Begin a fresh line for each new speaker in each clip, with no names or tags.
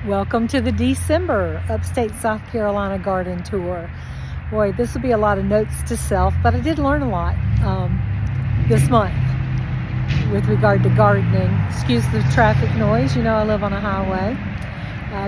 Welcome to the December Upstate South Carolina garden tour. Boy, this will be a lot of notes to self, but I did learn a lot this month with regard to gardening. Excuse the traffic noise, you know I live on a highway.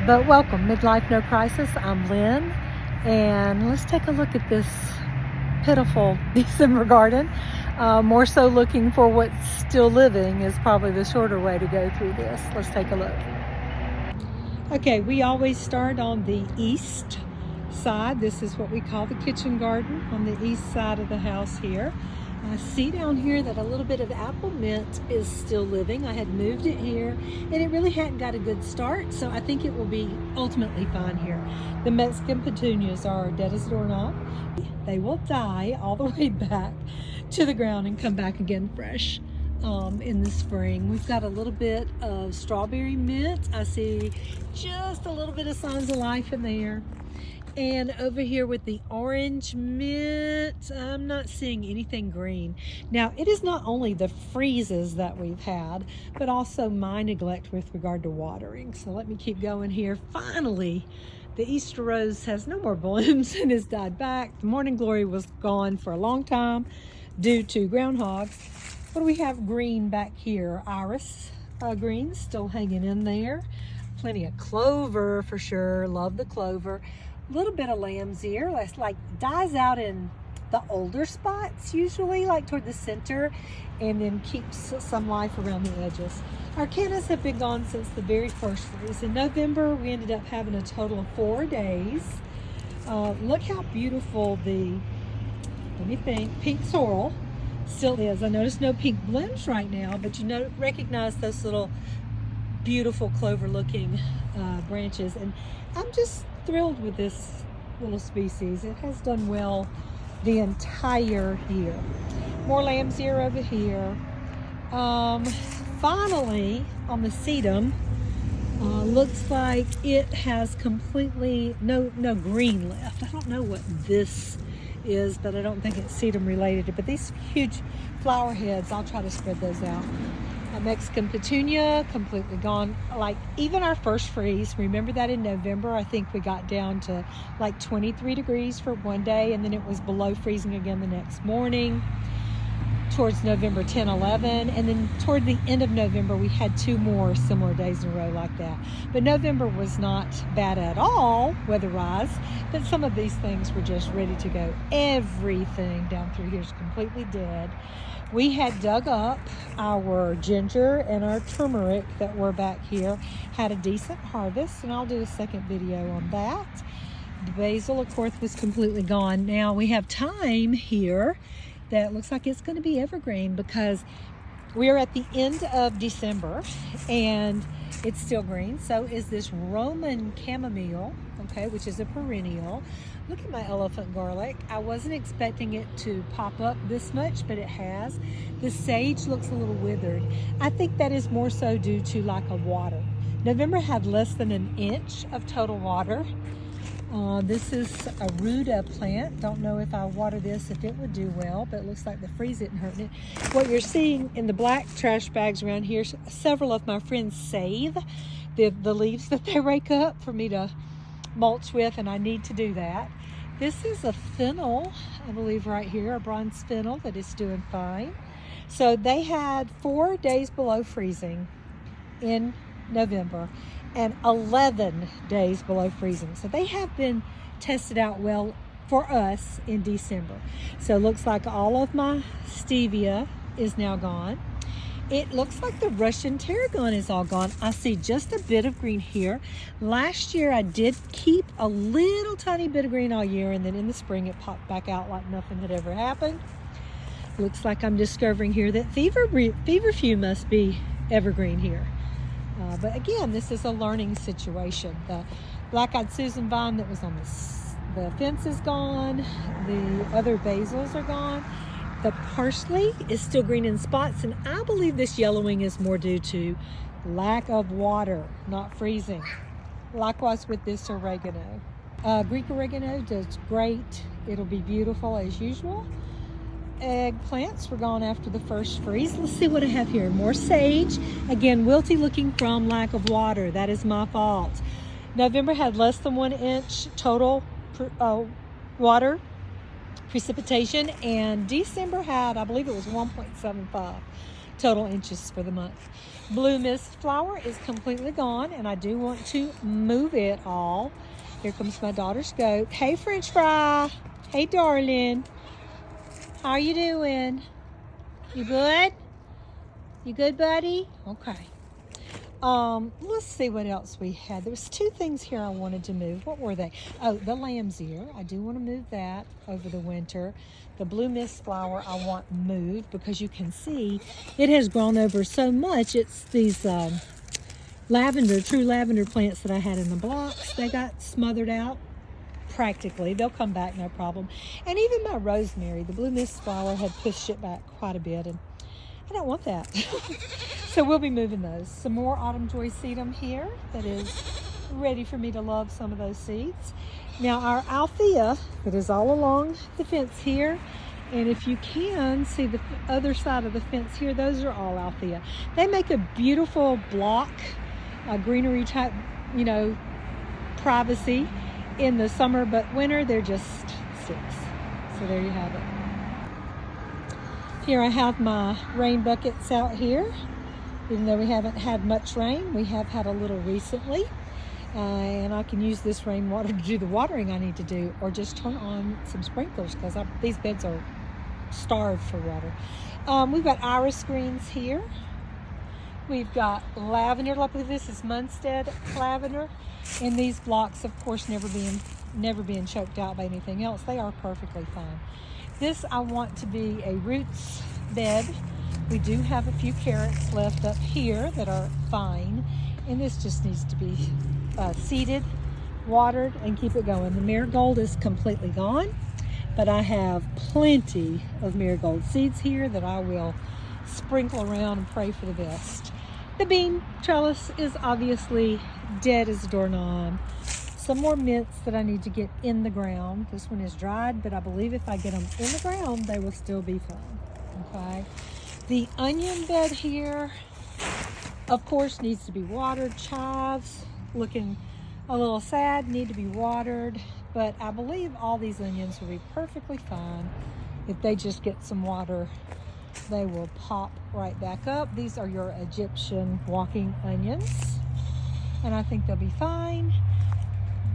But welcome, Midlife No Crisis. I'm Lynn, and let's take a look at this pitiful December garden. More so looking for what's still living is probably the shorter way to go through this. Let's take a look. Okay, we always start on the east side. This is what we call the kitchen garden on the east side of the house here. I see down here that a little bit of apple mint is still living. I had moved it here and it really hadn't got a good start, so I think it will be ultimately fine here. The Mexican petunias are dead as a doorknob. They will die all the way back to the ground and come back again fresh in the spring. We've got a little bit of strawberry mint. I see just a little bit of signs of life in there. And over here with the orange mint, I'm not seeing anything green. Now, it is not only the freezes that we've had, but also my neglect with regard to watering. So let me keep going here. Finally, the Easter rose has no more blooms and has died back. The morning glory was gone for a long time due to groundhogs. What do we have green back here? Iris green still hanging in there. Plenty of clover for sure. Love the clover. A little bit of lamb's ear. That's like dies out in the older spots usually, like toward the center, and then keeps some life around the edges. Our cannas have been gone since the very first freeze. In November, we ended up having a total of 4 days. Look how beautiful the, let me think, pink sorrel still is. I notice no pink blooms right now, but you recognize those little beautiful clover looking branches, and I'm just thrilled with this little species. It has done well the entire year. More lamb's ear over here. Finally, on the sedum, looks like it has completely no green left. I don't know what this is, but I don't think it's sedum related. But these huge flower heads, I'll try to spread those out. A Mexican petunia completely gone. Like even our first freeze, remember that in November, I think we got down to like 23 degrees for one day, and then it was below freezing again the next morning towards November 10, 11, and then toward the end of November we had 2 more similar days in a row like that. But November was not bad at all weather-wise, but some of these things were just ready to go. Everything down through here is completely dead. We had dug up our ginger and our turmeric that were back here, had a decent harvest, and I'll do a second video on that. The basil, of course, was completely gone. Now we have thyme here that looks like it's going to be evergreen because we are at the end of December and it's still green. So is this Roman chamomile, okay, which is a perennial. Look at my elephant garlic. I wasn't expecting it to pop up this much, but it has. The sage looks a little withered. I think that is more so due to lack of water. November had less than an inch of total water. This is a ruda plant. Don't know if I water this, if it would do well, but it looks like the freeze isn't hurting it. What you're seeing in the black trash bags around here, several of my friends save the leaves that they rake up for me to mulch with, and I need to do that. This is a fennel, I believe right here, a bronze fennel that is doing fine. So they had 4 days below freezing in November and 11 days below freezing. So they have been tested out well for us in December. So it looks like all of my stevia is now gone. It looks like the Russian tarragon is all gone. I see just a bit of green here. Last year I did keep a little tiny bit of green all year, and then in the spring it popped back out like nothing had ever happened. Looks like I'm discovering here that feverfew must be evergreen here. But again, this is a learning situation. The black-eyed Susan vine that was on the fence is gone. The other basils are gone. The parsley is still green in spots, and I believe this yellowing is more due to lack of water, not freezing. Likewise with this oregano. Greek oregano does great. It'll be beautiful as usual. Eggplants were gone after the first freeze. Let's see what I have here. More sage. Again, wilty looking from lack of water. That is my fault. November had less than 1 inch total water precipitation, and December had, I believe it was 1.75 total inches for the month. Blue mist flower is completely gone, and I do want to move it all. Here comes my daughter's goat. Hey, French fry. Hey, darling. How are you doing? You good? You good, buddy? Okay. Let's see what else we had. There was 2 things here I wanted to move. What were they? Oh, the lamb's ear. I do want to move that over the winter. The blue mist flower I want moved because you can see it has grown over so much. It's these true lavender plants that I had in the blocks. They got smothered out practically. They'll come back no problem. And even my rosemary, the blue mist flower, had pushed it back quite a bit, and I don't want that. So we'll be moving those. Some more autumn joy sedum here that is ready for me to love some of those seeds. Now our althea that is all along the fence here, and if you can see the other side of the fence here, those are all althea. They make a beautiful block, a greenery type, you know, privacy in the summer, but winter they're just sticks. So there you have it. Here I have my rain buckets out here. Even though we haven't had much rain, we have had a little recently. And I can use this rainwater to do the watering I need to do, or just turn on some sprinklers because these beds are starved for water. We've got iris greens here. We've got lavender. I believe this is Munstead lavender. And these blocks, of course, never being choked out by anything else. They are perfectly fine. This I want to be a roots bed. We do have a few carrots left up here that are fine, and this just needs to be seeded, watered, and keep it going. The marigold is completely gone, but I have plenty of marigold seeds here that I will sprinkle around and pray for the best. The bean trellis is obviously dead as a doorknob. Some more mints that I need to get in the ground. This one is dried, but I believe if I get them in the ground, they will still be fine. Okay. The onion bed here, of course, needs to be watered. Chives, looking a little sad, need to be watered, but I believe all these onions will be perfectly fine. If they just get some water, they will pop right back up. These are your Egyptian walking onions, and I think they'll be fine.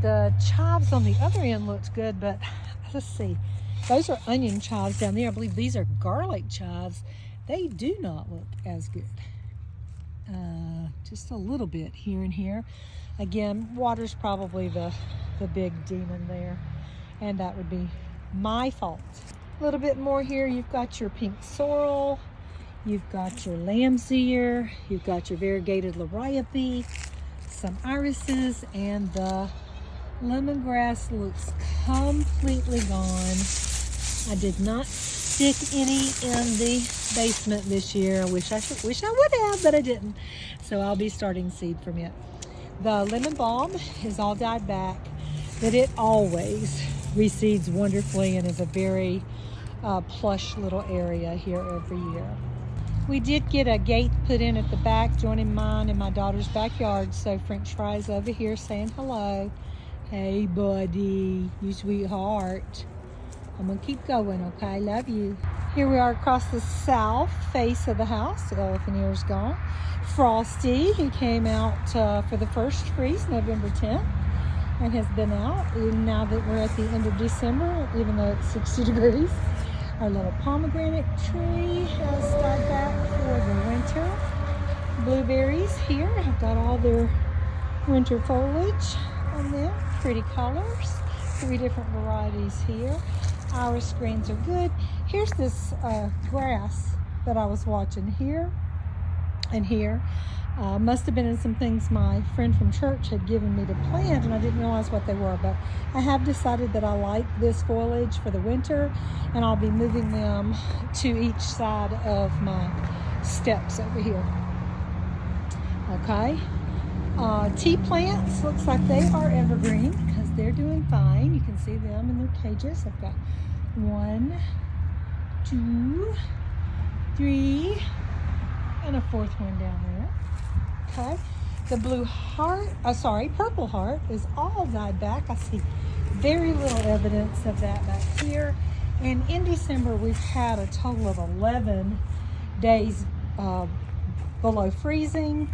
The chives on the other end looks good, but let's see. Those are onion chives down there. I believe these are garlic chives. They do not look as good. Just a little bit here and here. Again, water's probably the big demon there, and that would be my fault. A little bit more here. You've got your pink sorrel. You've got your lamb's ear. You've got your variegated liriope, some irises, and the lemongrass looks completely gone. I did not stick any in the basement this year. I wish I would have, but I didn't. So I'll be starting seed from it. The lemon balm is all died back, but it always reseeds wonderfully and is a very plush little area here every year. We did get a gate put in at the back, joining mine and my daughter's backyard. So French fries over here saying hello. Hey, buddy, you sweetheart. I'm gonna keep going, okay? Love you. Here we are across the south face of the house. The elephant ear's gone. Frosty, he came out for the first freeze, November 10th, and has been out. Even now that we're at the end of December, even though it's 60 degrees. Our little pomegranate tree has died back for the winter. Blueberries here have got all their winter foliage on them. Pretty colors. 3 different varieties here. Iris greens are good. Here's this grass that I was watching here and here. Must have been in some things my friend from church had given me to plant, and I didn't realize what they were, but I have decided that I like this foliage for the winter, and I'll be moving them to each side of my steps over here. Okay. Tea plants, looks like they are evergreen because they're doing fine. You can see them in their cages. I've got 1, 2, 3, and a 4th one down there. Okay. The blue heart, purple heart is all died back. I see very little evidence of that back here. And in December, we've had a total of 11 days below freezing.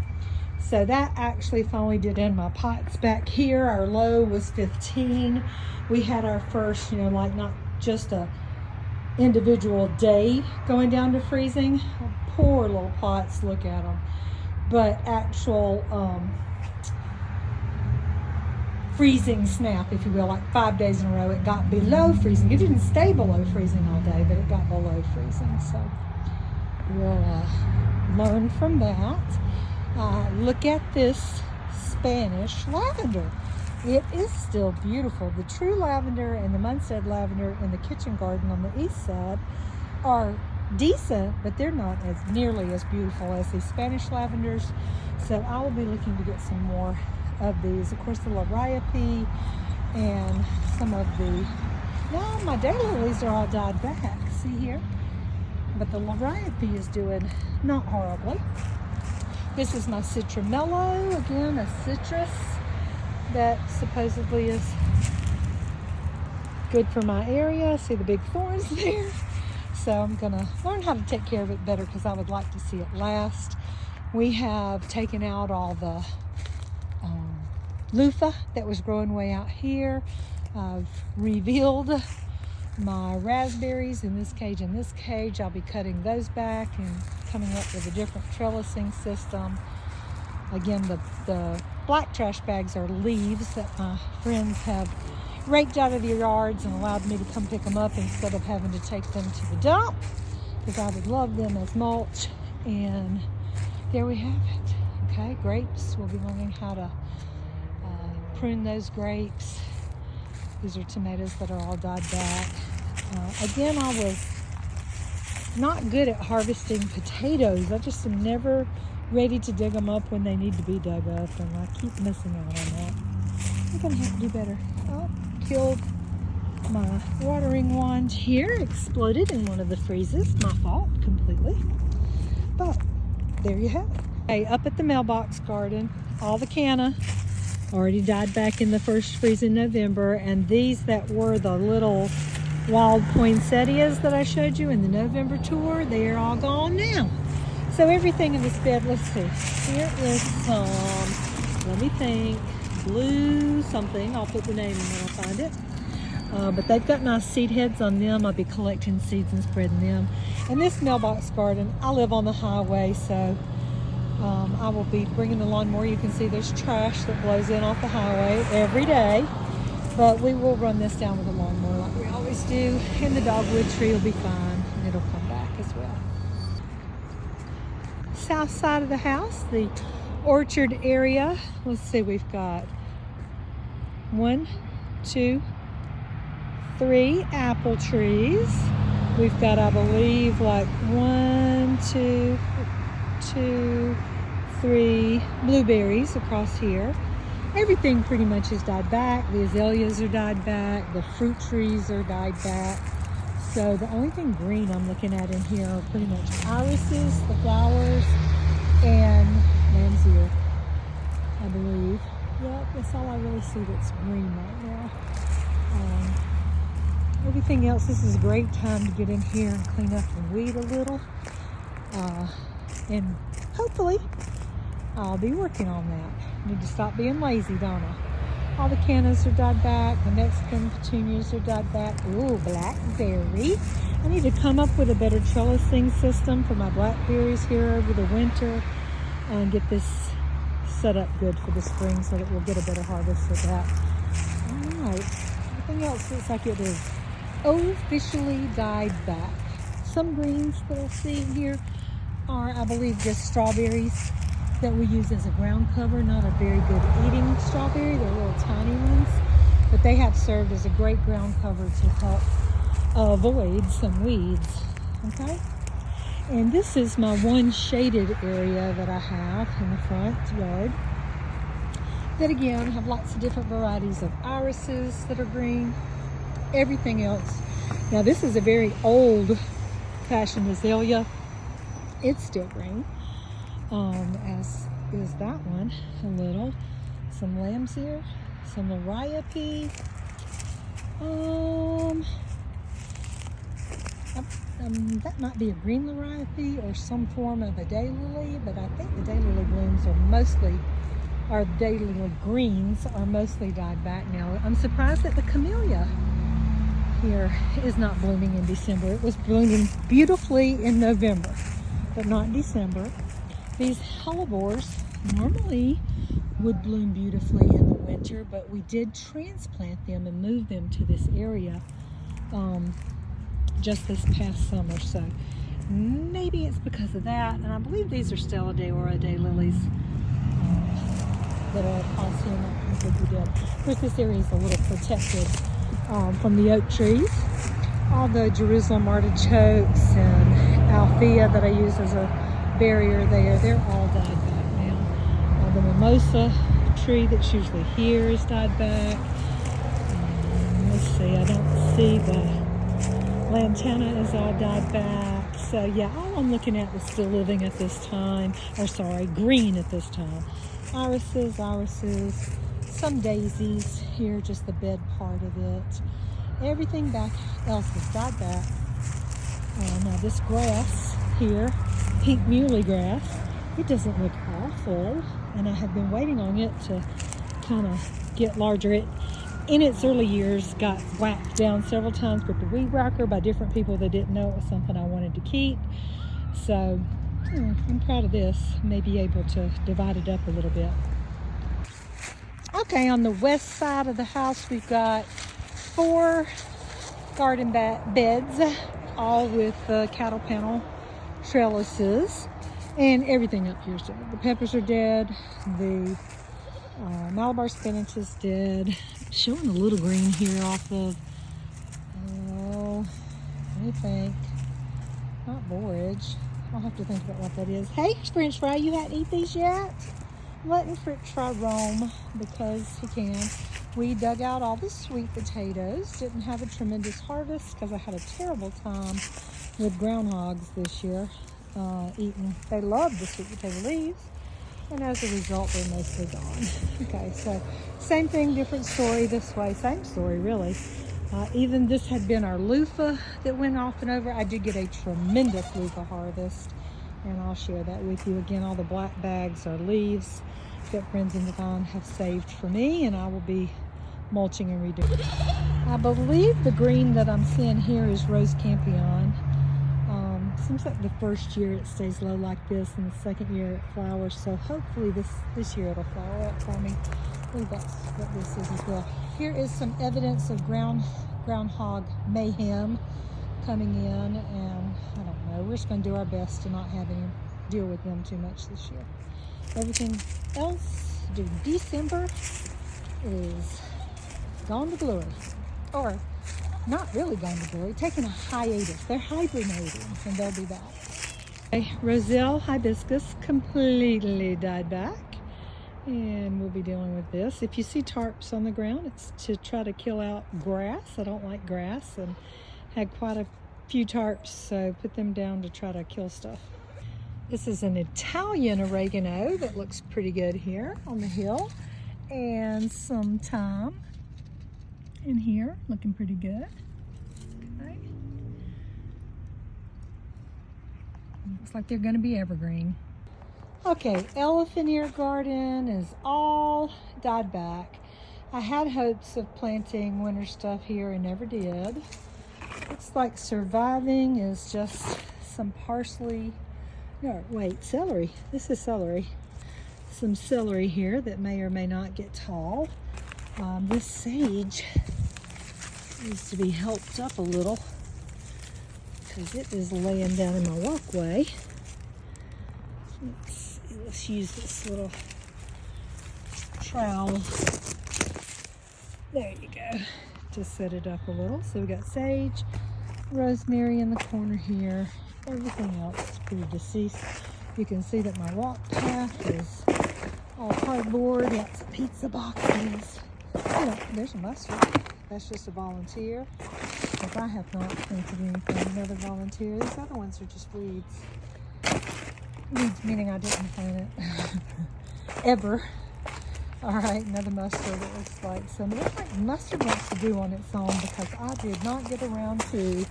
So that actually finally did end my pots back here. Our low was 15. We had our first, like not just a individual day going down to freezing. Poor little pots, look at them. But actual freezing snap, if you will, like 5 days in a row, it got below freezing. It didn't stay below freezing all day, but it got below freezing. So we'll learn from that. Look at this Spanish lavender. It is still beautiful. The true lavender and the Munstead lavender in the kitchen garden on the east side are decent, but they're not as nearly as beautiful as these Spanish lavenders. So I will be looking to get some more of these. Of course, the Liriope and some of the, now my daylilies are all died back, see here? But the Liriope is doing not horribly. This is my Citramelo, again, a citrus that supposedly is good for my area. See the big thorns there? So I'm gonna learn how to take care of it better because I would like to see it last. We have taken out all the loofah that was growing way out here. I've revealed my raspberries in this cage and this cage. I'll be cutting those back and coming up with a different trellising system. Again, the black trash bags are leaves that my friends have raked out of their yards and allowed me to come pick them up instead of having to take them to the dump, because I would love them as mulch. And there we have it. Okay, grapes. We'll be learning how to prune those grapes. These are tomatoes that are all died back. Again, I was not good at harvesting potatoes. I just am never ready to dig them up when they need to be dug up, and I keep missing out on that. I'm gonna have to do better. Oh, killed my watering wand here, exploded in one of the freezes. My fault completely. But there you have it. Hey, up at the mailbox garden, all the canna already died back in the first freeze in November, and these that were the little wild poinsettias that I showed you in the November tour, they are all gone now. So everything in this bed, let's see. Here is some, let me think, blue something. I'll put the name in when I find it. But they've got nice seed heads on them. I'll be collecting seeds and spreading them. And this mailbox garden, I live on the highway, so I will be bringing the lawnmower. You can see there's trash that blows in off the highway every day. But we will run this down with a lawnmower like we always do. And the dogwood tree will be fine. And it'll come back as well. South side of the house, the orchard area. Let's see, we've got 1, 2, 3 apple trees. We've got, I believe, like 1, 2, 3 blueberries across here. Everything pretty much has died back. The azaleas are died back. The fruit trees are died back. So the only thing green I'm looking at in here are pretty much irises, the flowers, and lamb's ear, I believe. Yep, that's all I really see that's green right now. Everything else, this is a great time to get in here and clean up and weed a little. And hopefully I'll be working on that. Need to stop being lazy, don't I? All the cannas are died back. The Mexican petunias are died back. Ooh, blackberry. I need to come up with a better trellising system for my blackberries here over the winter and get this set up good for the spring so that we'll get a better harvest of that. All right. Everything else looks like it is officially died back. Some greens that I see here are, I believe, just strawberries that we use as a ground cover. Not a very good eating strawberry. They're little tiny ones, but they have served as a great ground cover to help avoid some weeds. Okay, and this is my one shaded area that I have in the front yard that again have lots of different varieties of irises that are green. Everything else, now this is a very old fashioned azalea. It's still green, as is that one a little. Some lambs here, some liriope. That might be a green liriope or some form of a daylily, but I think the daylily blooms are mostly, or daylily greens are mostly died back now. I'm surprised that the camellia here is not blooming in December. It was blooming beautifully in November, but not in December. These hellebores normally would bloom beautifully in the winter, but we did transplant them and move them to this area just this past summer, so maybe it's because of that. And I believe these are Stella Deora daylilies that are across here, not completely dead. Of course, this area is a little protected from the oak trees. All the Jerusalem artichokes and althea that I use as a barrier there, they're all died back now. The mimosa tree that's usually here is died back. Let's see, I don't see the lantana is all died back. So yeah, all I'm looking at is still living at this time, or sorry, green at this time. Irises, some daisies here, just the bed part of it. Everything back else is died back. Now this grass here, pink muley grass, it doesn't look awful, and I have been waiting on it to kind of get larger. It, in its early years, got whacked down several times with the weed whacker by different people that didn't know it was something I wanted to keep. So I'm proud of this. May be able to divide it up a little bit. Okay, on the west side of the house, we've got 4 garden beds, all with cattle panel trellises, and everything up here is dead. The peppers are dead. The Malabar spinach is dead. Showing a little green here off of, oh, let me think. Not borage. I'll have to think about what that is. Hey, French fry, you hadn't eaten these yet? Letting French fry roam because he can. We dug out all the sweet potatoes. Didn't have a tremendous harvest because I had a terrible time with groundhogs this year eating. They love the sweet potato leaves, and as a result, they're mostly gone. Okay, so same thing, different story this way. Same story, really. Even this had been our loofah that went off and over. I did get a tremendous loofah harvest, and I'll share that with you. Again, all the black bags are leaves that friends in Divine have saved for me, and I will be mulching and redoing. I believe the green that I'm seeing here is Rose Campion. Seems like the first year it stays low like this, and the second year it flowers. So hopefully this year it'll flower up for me. I believe that's what this is as well. Here is some evidence of groundhog mayhem coming in, and I don't know. We're just going to do our best to not have any deal with them too much this year. Everything else during December is gone to glory, or not really gone to glory, taking a hiatus. They're hibernating, and they'll be back. Okay, Roselle hibiscus completely died back, and we'll be dealing with this. If you see tarps on the ground, it's to try to kill out grass. I don't like grass, and had quite a few tarps, so put them down to try to kill stuff. This is an Italian oregano that looks pretty good here on the hill, and some thyme in here, looking pretty good. Okay. Looks like they're going to be evergreen. Okay, elephant ear garden is all died back. I had hopes of planting winter stuff here and never did. Looks like surviving is just some parsley. No, wait, celery. This is celery. Some celery here that may or may not get tall. This sage needs to be helped up a little because it is laying down in my walkway. Let's see, let's use this little trowel. There you go. Just set it up a little. So we got sage, rosemary in the corner here. Everything else is pretty deceased. You can see that my walk path is all cardboard, lots of pizza boxes. Oh, there's a mustard. That's just a volunteer. If I have not planted anything, another volunteer. These other ones are just weeds. Weeds meaning I didn't plant it. ever. All right, another mustard, it looks like. So it looks like mustard wants to do on its own because I did not get around to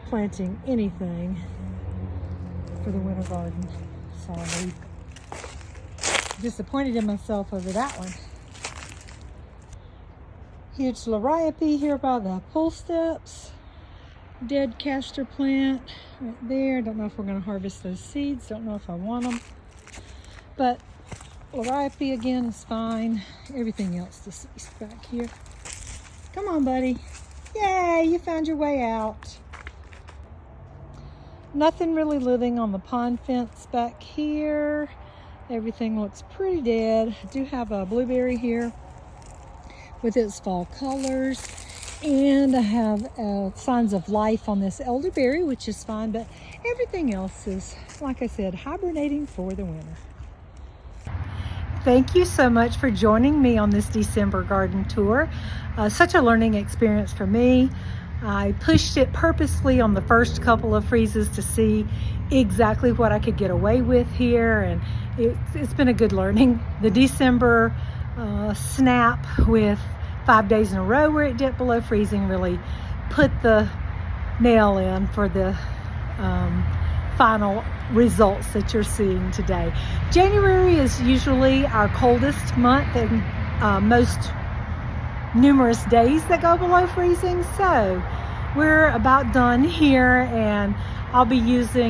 planting anything for the winter garden. So I'm disappointed in myself over that one. Huge liriope here by the pool steps. Dead castor plant right there. Don't know if we're going to harvest those seeds. Don't know if I want them. But liriope again is fine. Everything else deceased back here. Come on, buddy. Yay, you found your way out. Nothing really living on the pond fence back here. Everything looks pretty dead. I do have a blueberry here with its fall colors. And I have signs of life on this elderberry, which is fine. But everything else is, like I said, hibernating for the winter. Thank you so much for joining me on this December garden tour. Such a learning experience for me. I pushed it purposely on the first couple of freezes to see exactly what I could get away with here, and it's been a good learning. The December snap with 5 days in a row where it dipped below freezing really put the nail in for the final results that you're seeing today. January is usually our coldest month and most numerous days that go below freezing, so we're about done here, and I'll be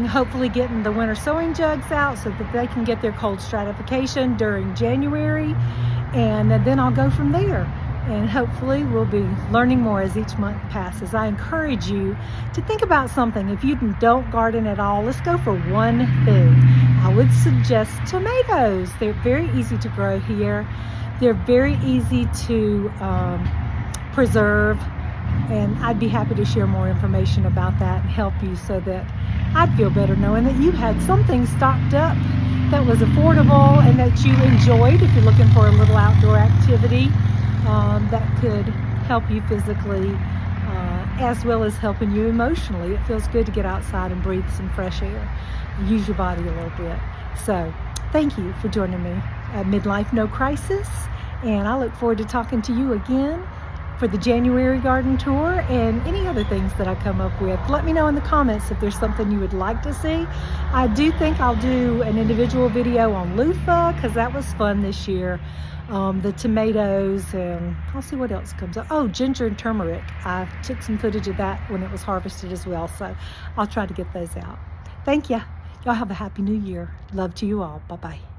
hopefully getting the winter sowing jugs out so that they can get their cold stratification during January, and then I'll go from there. And hopefully we'll be learning more as each month passes. I encourage you to think about something. If you don't garden at all, let's go for one thing. I would suggest tomatoes. They're very easy to grow here. They're very easy to preserve, and I'd be happy to share more information about that and help you so that I'd feel better knowing that you had something stocked up that was affordable and that you enjoyed if you're looking for a little outdoor activity. That could help you physically as well as helping you emotionally. It feels good to get outside and breathe some fresh air and use your body a little bit. So thank you for joining me at Midlife No Crisis, and I look forward to talking to you again for the January garden tour and any other things that I come up with. Let me know in the comments if there's something you would like to see. I do think I'll do an individual video on loofah because that was fun this year. The tomatoes, and I'll see what else comes up. Oh, ginger and turmeric. I took some footage of that when it was harvested as well, so I'll try to get those out. Thank you. Y'all have a happy new year. Love to you all. Bye-bye.